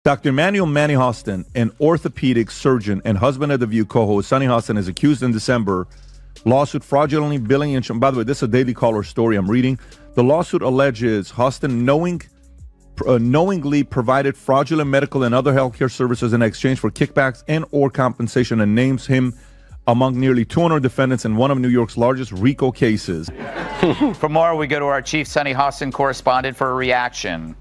Dr. Emmanuel Manny Hostin, an orthopedic surgeon and husband of The View co-host Sunny Hostin, is accused in December lawsuit fraudulently billing insurance. By the way, this is a Daily Caller story I'm reading. The lawsuit alleges Hostin knowingly provided fraudulent medical and other healthcare services in exchange for kickbacks and or compensation, and names him among nearly 200 defendants in one of New York's largest RICO cases. For more, we go to our chief Sunny Hostin correspondent for a reaction.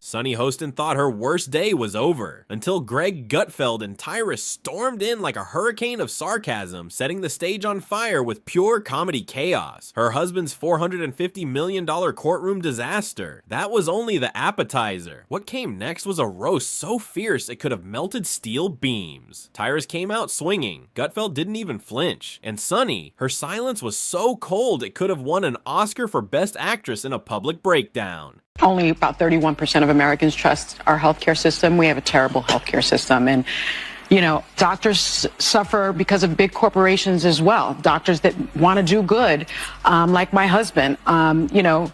Sunny Hostin thought her worst day was over until Gutfeld and Tyrus stormed in like a hurricane of sarcasm, setting the stage on fire with pure comedy chaos. Her husband's $450 million courtroom disaster. That was only the appetizer. What came next was a roast so fierce it could have melted steel beams. Tyrus came out swinging. Gutfeld didn't even flinch. And Sunny, her silence was so cold it could have won an Oscar for Best Actress in a public breakdown. Only about 31% of Americans trust our healthcare system. We have a terrible healthcare system. And, you know, doctors suffer because of big corporations as well. Doctors that want to do good, like my husband, you know,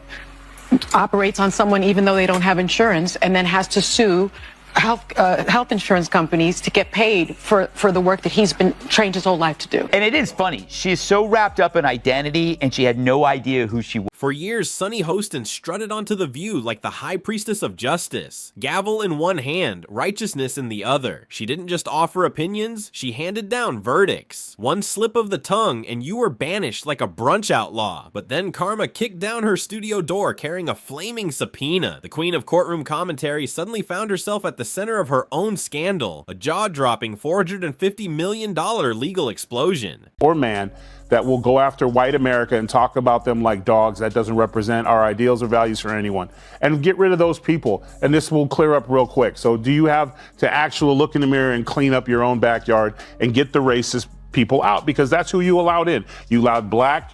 operates on someone even though they don't have insurance and then has to sue health insurance companies to get paid for the work that he's been trained his whole life to do. And it is funny. She is so wrapped up in identity and she had no idea who she was. For years, Sunny Hostin strutted onto The View like the high priestess of justice. Gavel in one hand, righteousness in the other. She didn't just offer opinions, she handed down verdicts. One slip of the tongue and you were banished like a brunch outlaw. But then karma kicked down her studio door carrying a flaming subpoena. The queen of courtroom commentary suddenly found herself at the center of her own scandal, a jaw-dropping $450 million legal explosion. Or man that will go after white America and talk about them like dogs. That doesn't represent our ideals or values for anyone. And get rid of those people, and this will clear up real quick. So do you have to actually look in the mirror and clean up your own backyard and get the racist people out? Because that's who you allowed in. You allowed black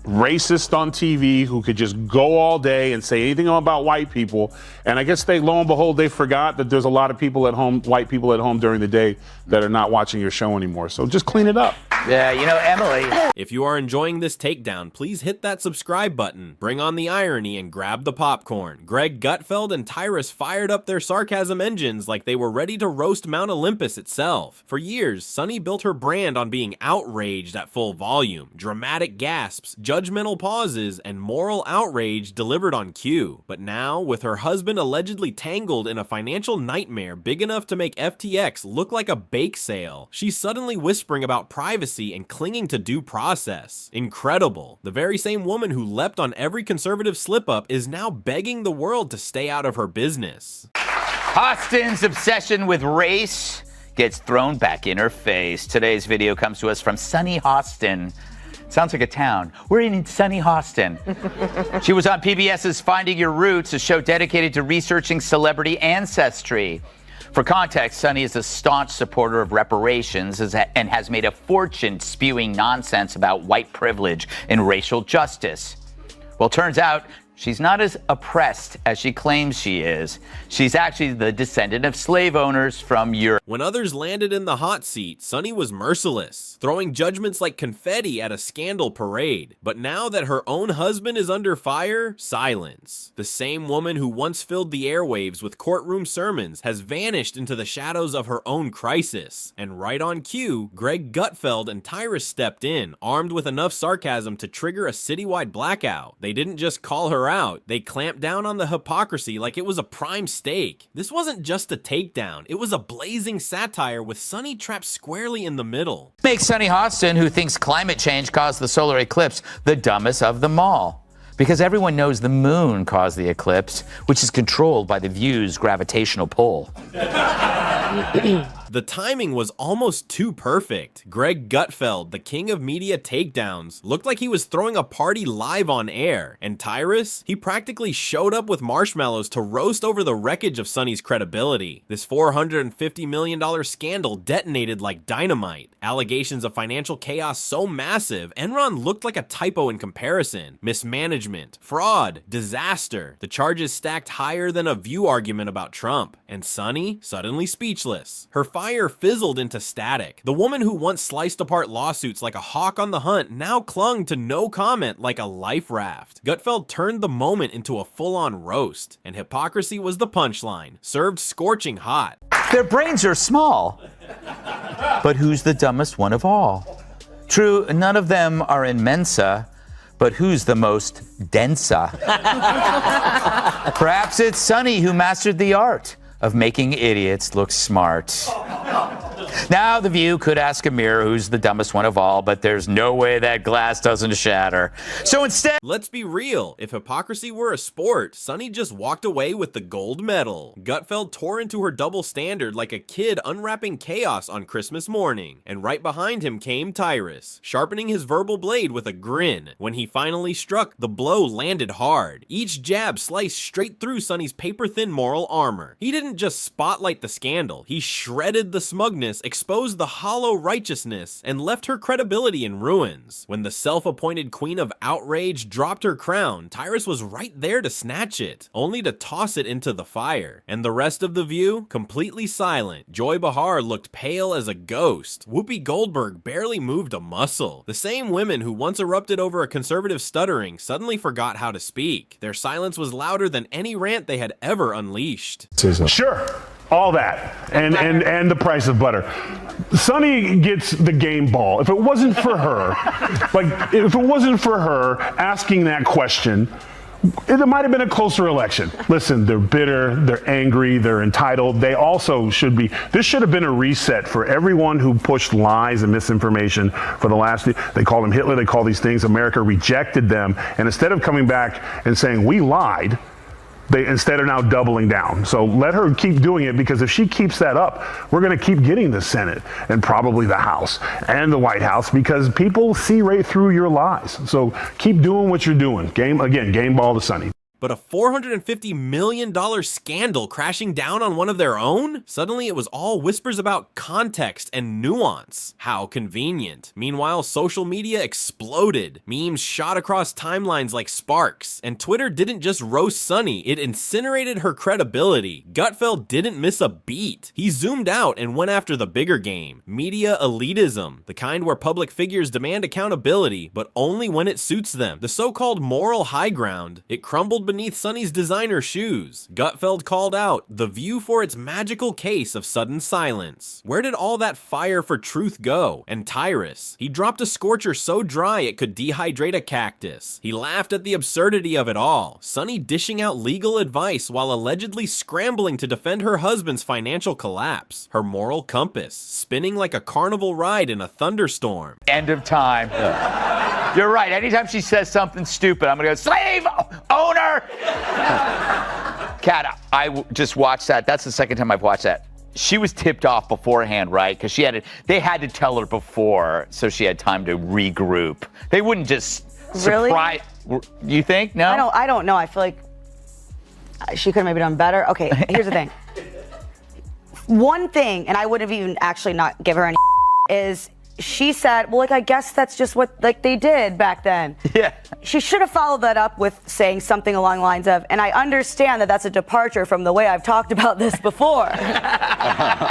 racist on TV who could just go all day and say anything about white people. And I guess lo and behold, they forgot that there's a lot of people at home, white people at home during the day that are not watching your show anymore. So just clean it up. Yeah, you know, Emily. If you are enjoying this takedown, please hit that subscribe button, bring on the irony, and grab the popcorn. Gutfeld and Tyrus fired up their sarcasm engines like they were ready to roast Mount Olympus itself. For years, Sunny built her brand on being outraged at full volume, dramatic gasps, judgmental pauses, and moral outrage delivered on cue. But now, with her husband allegedly tangled in a financial nightmare big enough to make FTX look like a bake sale, she's suddenly whispering about privacy and clinging to due process. Incredible. The very same woman who leapt on every conservative slip-up is now begging the world to stay out of her business. Hostin's obsession with race gets thrown back in her face. Today's video comes to us from Sunny Hostin. Sounds like a town. We're in Sunny Hostin. She was on PBS's Finding Your Roots, a show dedicated to researching celebrity ancestry. For context, Sunny is a staunch supporter of reparations and has made a fortune spewing nonsense about white privilege and racial justice. Well, turns out she's not as oppressed as she claims she is. She's actually the descendant of slave owners from Europe. When others landed in the hot seat, Sunny was merciless, throwing judgments like confetti at a scandal parade. But now that her own husband is under fire, silence. The same woman who once filled the airwaves with courtroom sermons has vanished into the shadows of her own crisis. And right on cue, Gutfeld and Tyrus stepped in, armed with enough sarcasm to trigger a citywide blackout. They didn't just call her out, they clamped down on the hypocrisy like it was a prime steak. This wasn't just a takedown, it was a blazing satire with Sunny trapped squarely in the middle. Makes Sunny Hostin, who thinks climate change caused the solar eclipse, the dumbest of them all. Because everyone knows the moon caused the eclipse, which is controlled by the View's gravitational pull. The timing was almost too perfect. Gutfeld, the king of media takedowns, looked like he was throwing a party live on air. And Tyrus, he practically showed up with marshmallows to roast over the wreckage of Sunny's credibility. This $450 million scandal detonated like dynamite. Allegations of financial chaos so massive, Enron looked like a typo in comparison. Mismanagement, fraud, disaster. The charges stacked higher than a View argument about Trump. And Sunny, suddenly speechless. Her fire fizzled into static. The woman who once sliced apart lawsuits like a hawk on the hunt now clung to no comment like a life raft. Gutfeld turned the moment into a full-on roast, and hypocrisy was the punchline, served scorching hot. Their brains are small. But who's the dumbest one of all? True, none of them are in Mensa, but who's the most densa? Perhaps it's Sunny who mastered the art of making idiots look smart. Now, The View could ask a mirror who's the dumbest one of all, but there's no way that glass doesn't shatter. So instead... Let's be real. If hypocrisy were a sport, Sunny just walked away with the gold medal. Gutfeld tore into her double standard like a kid unwrapping chaos on Christmas morning. And right behind him came Tyrus, sharpening his verbal blade with a grin. When he finally struck, the blow landed hard. Each jab sliced straight through Sunny's paper-thin moral armor. He didn't just spotlight the scandal, he shredded the smugness, exposed the hollow righteousness, and left her credibility in ruins. When the self-appointed queen of outrage dropped her crown, Tyrus was right there to snatch it, only to toss it into the fire. And the rest of The View? Completely silent. Joy Behar looked pale as a ghost. Whoopi Goldberg barely moved a muscle. The same women who once erupted over a conservative stuttering suddenly forgot how to speak. Their silence was louder than any rant they had ever unleashed. Sure. All that, and the price of butter. Sunny gets the game ball. If it wasn't for her, asking that question, it might have been a closer election. Listen, they're bitter, they're angry, they're entitled. They also should be. This should have been a reset for everyone who pushed lies and misinformation for the last. They call them Hitler. They call these things. America rejected them, and instead of coming back and saying we lied, they instead are now doubling down. So let her keep doing it, because if she keeps that up, we're going to keep getting the Senate and probably the House and the White House, because people see right through your lies. So keep doing what you're doing. Game ball to Sunny. But a $450 million scandal crashing down on one of their own? Suddenly it was all whispers about context and nuance. How convenient. Meanwhile, social media exploded. Memes shot across timelines like sparks. And Twitter didn't just roast Sunny, it incinerated her credibility. Gutfeld didn't miss a beat. He zoomed out and went after the bigger game. Media elitism. The kind where public figures demand accountability, but only when it suits them. The so-called moral high ground. It crumbled beneath Sunny's designer shoes. Gutfeld called out The View for its magical case of sudden silence. Where did all that fire for truth go? And Tyrus? He dropped a scorcher so dry it could dehydrate a cactus. He laughed at the absurdity of it all. Sunny dishing out legal advice while allegedly scrambling to defend her husband's financial collapse. Her moral compass spinning like a carnival ride in a thunderstorm. End of time. You're right. Anytime she says something stupid, I'm going to go, slave owner! Kat, I just watched that. That's the second time I've watched that. She was tipped off beforehand, right? Because they had to tell her before, so she had time to regroup. They wouldn't just surprise. Really? You think? No? I don't know. I feel like she could have maybe done better. Okay, here's the thing. One thing, and I would have even actually not give her any is she said, well, I guess that's just what they did back then. Yeah. She should have followed that up with saying something along the lines of, and I understand that that's a departure from the way I've talked about this before.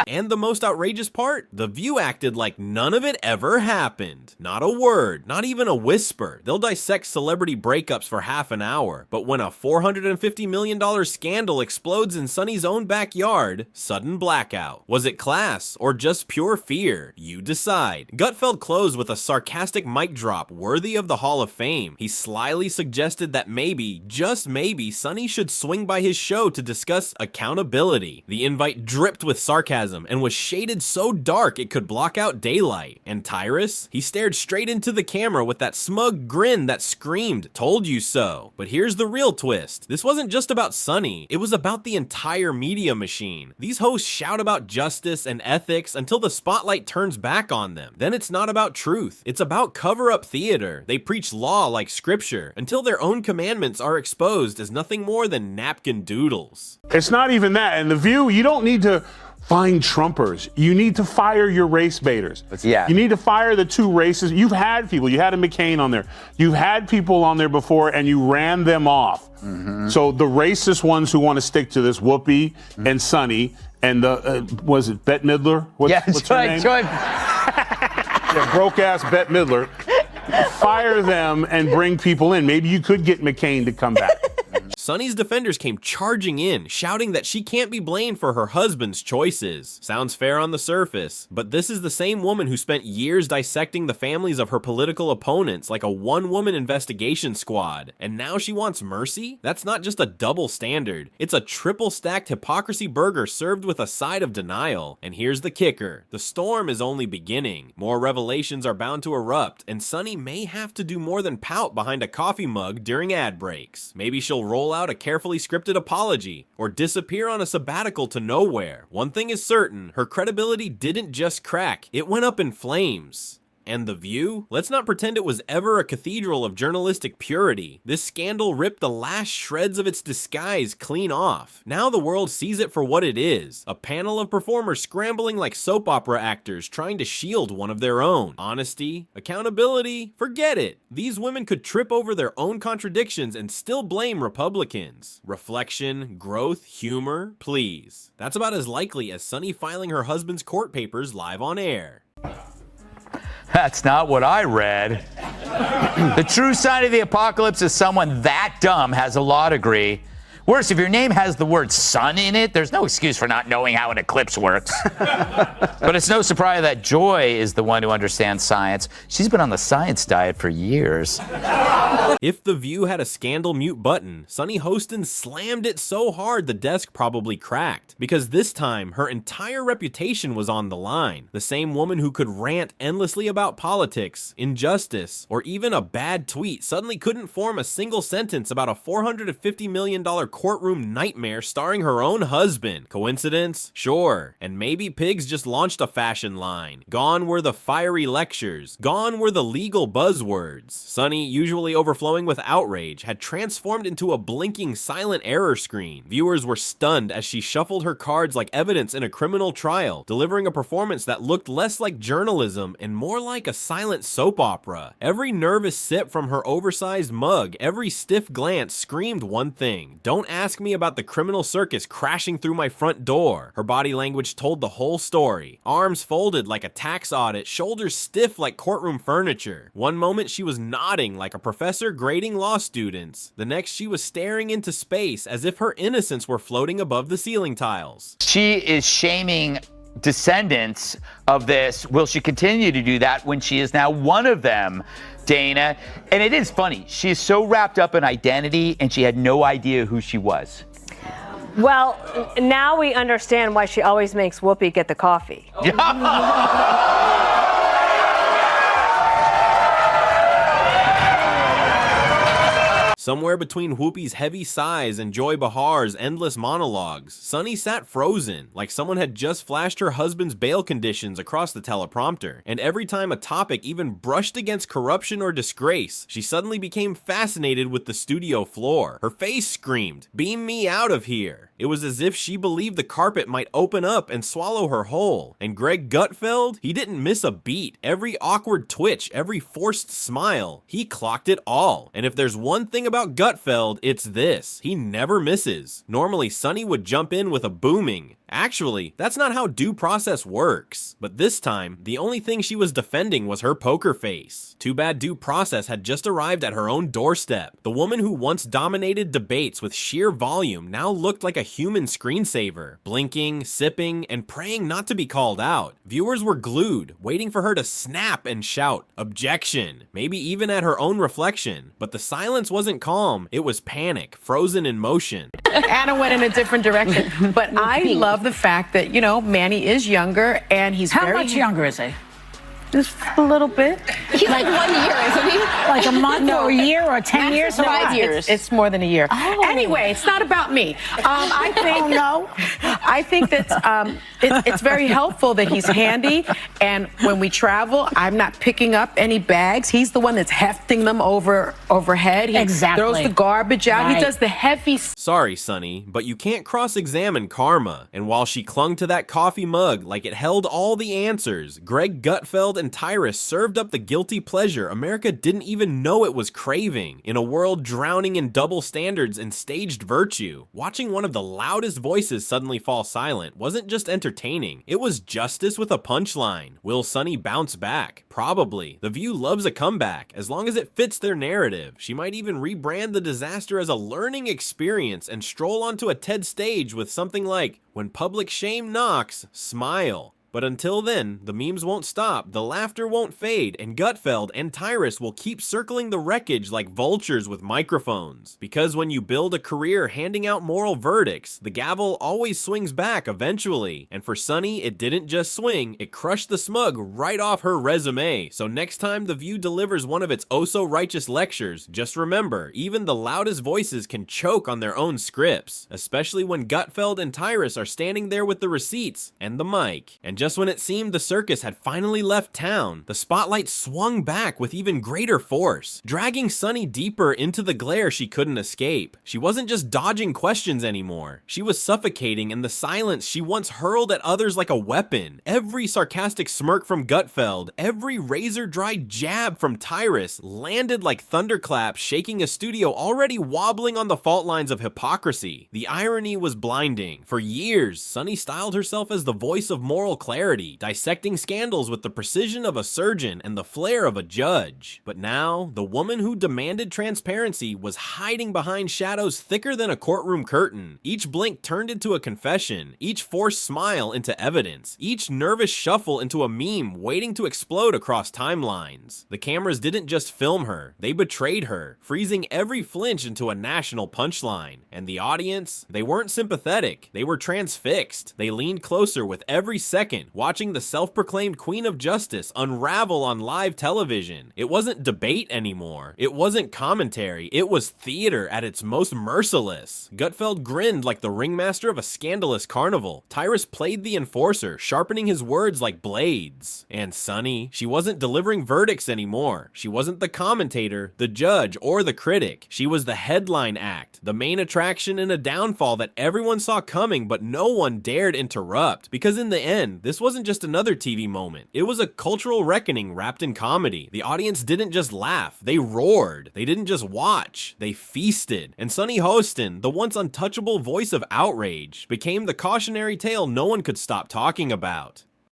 And the most outrageous part? The View acted like none of it ever happened. Not a word, not even a whisper. They'll dissect celebrity breakups for half an hour, but when a $450 million scandal explodes in Sunny's own backyard, sudden blackout. Was it class or just pure fear? You decide. Gutfeld closed with a sarcastic mic drop worthy of the Hall of Fame. He slyly suggested that maybe, just maybe, Sunny should swing by his show to discuss accountability. The invite dripped with sarcasm and was shaded so dark it could block out daylight. And Tyrus? He stared straight into the camera with that smug grin that screamed, "Told you so." But here's the real twist. This wasn't just about Sunny, it was about the entire media machine. These hosts shout about justice and ethics until the spotlight turns back on them. Then it's not about truth, it's about cover-up theater. They preach law like scripture until their own commandments are exposed as nothing more than napkin doodles. It's not even that. And The View, you don't need to find Trumpers. You need to fire your race baiters. Yeah. You need to fire the two races. You've had people. You had a McCain on there. You've had people on there before, and you ran them off. Mm-hmm. So the racist ones who want to stick to this, Whoopi and Sunny and was it Bette Midler? What's her name? Yeah, broke-ass Bette Midler. Fire them and bring people in. Maybe you could get McCain to come back. Sunny's defenders came charging in, shouting that she can't be blamed for her husband's choices. Sounds fair on the surface, but this is the same woman who spent years dissecting the families of her political opponents like a one-woman investigation squad, and now she wants mercy? That's not just a double standard, it's a triple-stacked hypocrisy burger served with a side of denial. And here's the kicker, the storm is only beginning. More revelations are bound to erupt, and Sunny may have to do more than pout behind a coffee mug during ad breaks. Maybe she'll roll out a carefully scripted apology, or disappear on a sabbatical to nowhere. One thing is certain, her credibility didn't just crack, it went up in flames. And The View? Let's not pretend it was ever a cathedral of journalistic purity. This scandal ripped the last shreds of its disguise clean off. Now the world sees it for what it is, a panel of performers scrambling like soap opera actors trying to shield one of their own. Honesty, accountability, forget it. These women could trip over their own contradictions and still blame Republicans. Reflection, growth, humor, please. That's about as likely as Sunny filing her husband's court papers live on air. That's not what I read. The true sign of the apocalypse is someone that dumb has a law degree. Worse, if your name has the word sun in it, there's no excuse for not knowing how an eclipse works. But it's no surprise that Joy is the one who understands science. She's been on the science diet for years. If The View had a scandal mute button, Sunny Hostin slammed it so hard the desk probably cracked. Because this time, her entire reputation was on the line. The same woman who could rant endlessly about politics, injustice, or even a bad tweet suddenly couldn't form a single sentence about a $450 million courtroom nightmare starring her own husband. Coincidence? Sure. And maybe Pigs just launched a fashion line. Gone were the fiery lectures. Gone were the legal buzzwords. Sunny, usually overflowing with outrage, had transformed into a blinking silent error screen. Viewers were stunned as she shuffled her cards like evidence in a criminal trial, delivering a performance that looked less like journalism and more like a silent soap opera. Every nervous sip from her oversized mug, every stiff glance screamed one thing: don't ask me about the criminal circus crashing through my front door. Her body language told the whole story. Arms folded like a tax audit, shoulders stiff like courtroom furniture. One moment she was nodding like a professor grading law students. The next she was staring into space as if her innocence were floating above the ceiling tiles. She is shaming descendants of this. Will she continue to do that when she is now one of them, Dana? And it is funny. She is so wrapped up in identity and she had no idea who she was. Well, now we understand why she always makes Whoopi get the coffee. Somewhere between Whoopi's heavy sighs and Joy Behar's endless monologues, Sunny sat frozen, like someone had just flashed her husband's bail conditions across the teleprompter. And every time a topic even brushed against corruption or disgrace, she suddenly became fascinated with the studio floor. Her face screamed, "Beam me out of here." It was as if she believed the carpet might open up and swallow her whole. And Greg Gutfeld, he didn't miss a beat. Every awkward twitch, every forced smile, he clocked it all. And if there's one thing about Gutfeld, it's this: he never misses. Normally, Sunny would jump in with a booming, "Actually, that's not how due process works." But this time, the only thing she was defending was her poker face. Too bad due process had just arrived at her own doorstep. The woman who once dominated debates with sheer volume now looked like a human screensaver, blinking, sipping, and praying not to be called out. Viewers were glued, waiting for her to snap and shout, "Objection," maybe even at her own reflection. But the silence wasn't calm, it was panic, frozen in motion. Anna went in a different direction. But I love the fact that, you know, Manny is younger and he's How very... much younger is he? Just a little bit. He's like 1 year, isn't he? Like a month or a year or 10 years? 5 years. It's more than a year. Oh. Anyway, it's not about me. I think. Oh, no. I think that it's very helpful that he's handy, and when we travel, I'm not picking up any bags. He's the one that's hefting them overhead. He throws the garbage out. Right. He does the heavy. Sorry, Sunny, but you can't cross-examine karma. And while she clung to that coffee mug like it held all the answers, Greg Gutfeld and and Tyrus served up the guilty pleasure America didn't even know it was craving. In a world drowning in double standards and staged virtue, watching one of the loudest voices suddenly fall silent wasn't just entertaining, it was justice with a punchline. Will Sunny bounce back? Probably. The View loves a comeback, as long as it fits their narrative. She might even rebrand the disaster as a learning experience and stroll onto a TED stage with something like, "When public shame knocks, smile." But until then, the memes won't stop, the laughter won't fade, and Gutfeld and Tyrus will keep circling the wreckage like vultures with microphones. Because when you build a career handing out moral verdicts, the gavel always swings back eventually. And for Sunny, it didn't just swing, it crushed the smug right off her resume. So next time The View delivers one of its oh-so-righteous lectures, just remember, even the loudest voices can choke on their own scripts. Especially when Gutfeld and Tyrus are standing there with the receipts and the mic. And just when it seemed the circus had finally left town, the spotlight swung back with even greater force, dragging Sunny deeper into the glare she couldn't escape. She wasn't just dodging questions anymore. She was suffocating in the silence she once hurled at others like a weapon. Every sarcastic smirk from Gutfeld, every razor-dry jab from Tyrus landed like thunderclaps, shaking a studio already wobbling on the fault lines of hypocrisy. The irony was blinding. For years, Sunny styled herself as the voice of moral clarity, dissecting scandals with the precision of a surgeon and the flair of a judge. But now, the woman who demanded transparency was hiding behind shadows thicker than a courtroom curtain. Each blink turned into a confession, each forced smile into evidence, each nervous shuffle into a meme waiting to explode across timelines. The cameras didn't just film her, they betrayed her, freezing every flinch into a national punchline. And the audience, they weren't sympathetic, they were transfixed. They leaned closer with every second, watching the self-proclaimed Queen of Justice unravel on live television. It wasn't debate anymore. It wasn't commentary. It was theater at its most merciless. Gutfeld grinned like the ringmaster of a scandalous carnival. Tyrus played the enforcer, sharpening his words like blades. And Sunny, she wasn't delivering verdicts anymore. She wasn't the commentator, the judge, or the critic. She was the headline act, the main attraction in a downfall that everyone saw coming but no one dared interrupt. Because in the end, this wasn't just another TV moment. It was a cultural reckoning wrapped in comedy. The audience didn't just laugh, they roared. They didn't just watch, they feasted. And Sunny Hostin, the once untouchable voice of outrage, became the cautionary tale no one could stop talking about.